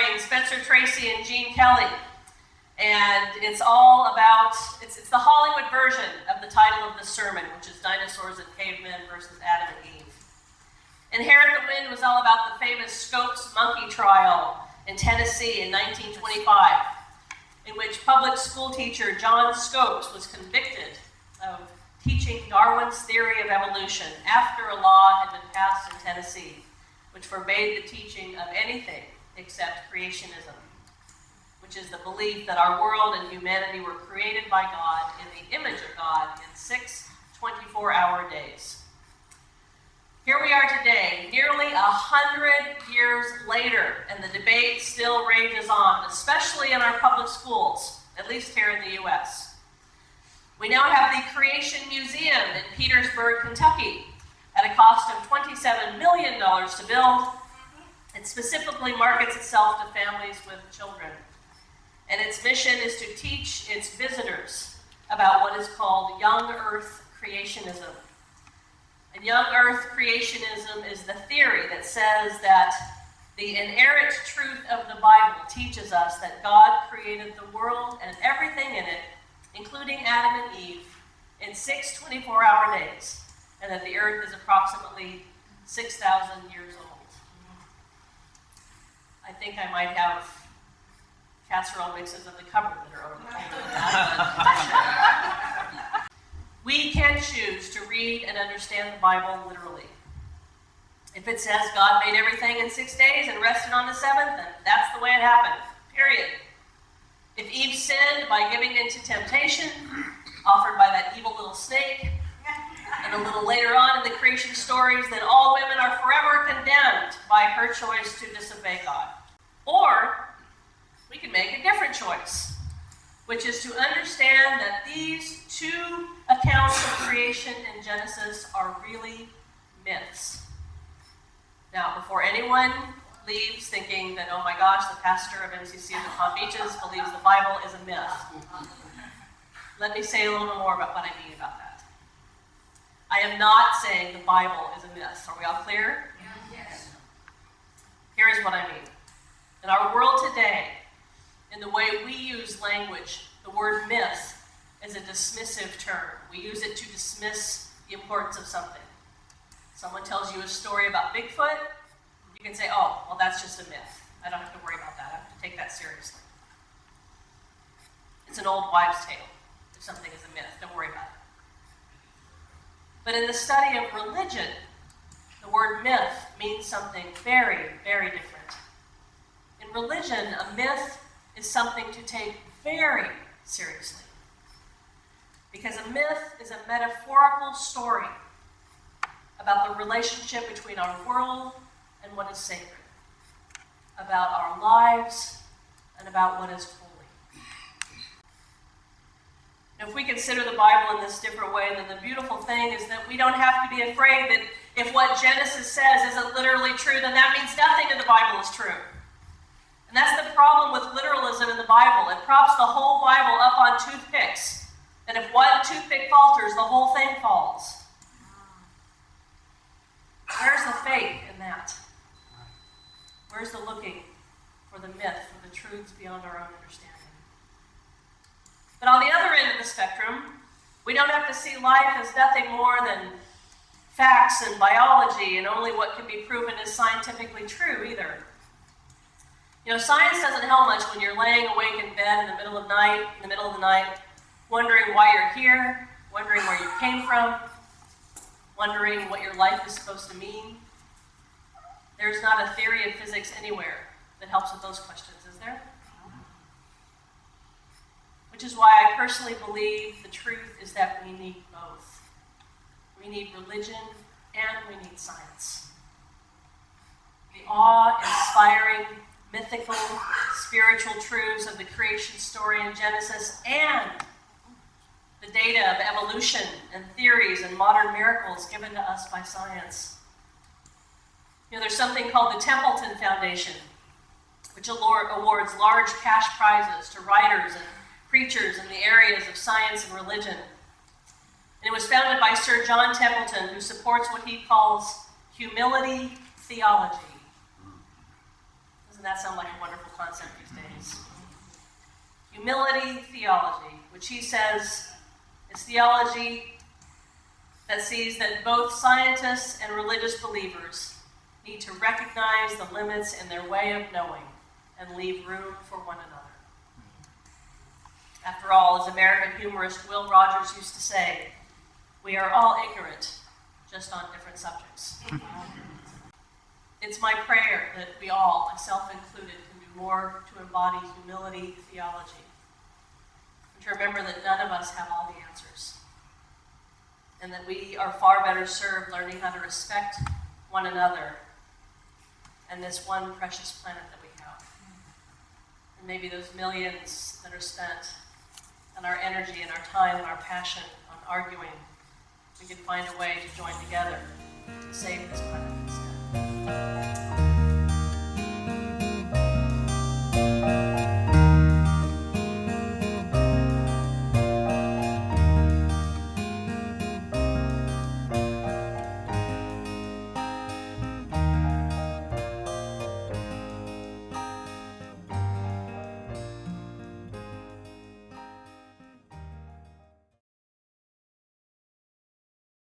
starring Spencer Tracy and Gene Kelly. And it's all about, it's the Hollywood version of the title of the sermon, which is Dinosaurs and Cavemen versus Adam and Eve. Inherit the Wind was all about the famous Scopes monkey trial in Tennessee in 1925, in which public school teacher John Scopes was convicted of teaching Darwin's theory of evolution after a law had been passed in Tennessee, which forbade the teaching of anything except creationism, which is the belief that our world and humanity were created by God in the image of God in 6 24-hour days. Here we are today, nearly 100 years later, and the debate still rages on, especially in our public schools, at least here in the U.S. We now have the Creation Museum in Petersburg, Kentucky, at a cost of $27 million to build. It specifically markets itself to families with children. And its mission is to teach its visitors about what is called young earth creationism. And young earth creationism is the theory that says that the inerrant truth of the Bible teaches us that God created the world and everything in it, including Adam and Eve, in 6 24-hour days, and that the earth is approximately 6,000 years old. I think I might have casserole mixes in the cupboard that are over the table. We can choose to read and understand the Bible literally. If it says God made everything in 6 days and rested on the seventh, then that's the way it happened, period. If Eve sinned by giving in to temptation, offered by that evil little snake, and a little later on in the creation stories, then all women are forever condemned by her choice to disobey God. Or we can make a different choice, which is to understand that these two accounts of creation in Genesis are really myths. Now, before anyone leaves thinking that, oh my gosh, the pastor of MCC in the Palm Beaches believes the Bible is a myth, let me say a little bit more about what I mean about that. I am not saying the Bible is a myth. Are we all clear? Yes. Here is what I mean. In our world today, in the way we use language, the word myth is a dismissive term. We use it to dismiss the importance of something. Someone tells you a story about Bigfoot, you can say, oh, well, that's just a myth. I don't have to worry about that. I have to take that seriously. It's an old wives' tale if something is a myth. Don't worry about it. But in the study of religion, the word myth means something very, very different. In religion, a myth is something to take very seriously. Because a myth is a metaphorical story about the relationship between our world and what is sacred, about our lives and about what is holy. Now, if we consider the Bible in this different way, then the beautiful thing is that we don't have to be afraid that if what Genesis says isn't literally true, then that means nothing in the Bible is true. And that's the problem with literalism in the Bible. It props the whole Bible up on toothpicks. And if one toothpick falters, the whole thing falls. Where's the faith in that? Where's the looking for the myth, for the truths beyond our own understanding? But on the other end of the spectrum, we don't have to see life as nothing more than facts and biology and only what can be proven as scientifically true either. You know, science doesn't help much when you're laying awake in bed in the middle of the night, wondering why you're here, wondering where you came from, wondering what your life is supposed to mean. There's not a theory of physics anywhere that helps with those questions, is there? Which is why I personally believe the truth is that we need both. We need religion and we need science. The awe-inspiring, mythical, spiritual truths of the creation story in Genesis and the data of evolution and theories and modern miracles given to us by science. You know, there's something called the Templeton Foundation, which awards large cash prizes to writers and preachers in the areas of science and religion. And it was founded by Sir John Templeton, who supports what he calls humility theology. Isn't that sound like a wonderful concept these days? Humility theology, which he says is theology that sees that both scientists and religious believers need to recognize the limits in their way of knowing and leave room for one another. After all, as American humorist Will Rogers used to say, we are all ignorant, just on different subjects. It's my prayer that we all, myself included, can do more to embody humility theology, and to remember that none of us have all the answers, and that we are far better served learning how to respect one another and this one precious planet that we have. And maybe those millions that are spent, and our energy and our time and our passion on arguing, we can find a way to join together to save this planet instead.